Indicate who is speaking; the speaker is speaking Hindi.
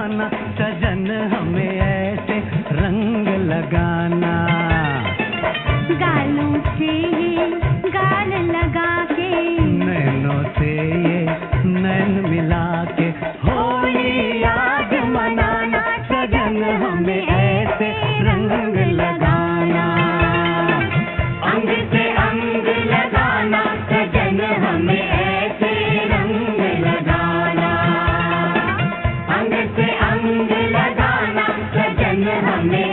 Speaker 1: लगाना सजन हमें ऐसे रंग लगाना।
Speaker 2: गालों से ये गाल लगा के,
Speaker 1: नैनों से ये नैन मिला के, होली याद मनाना सजन हमें ऐसे रंग लगाना। अंग से अंग लगाना सजन हमें ऐसे रंग लगाना। अंग से अंग लगाना सजन हमें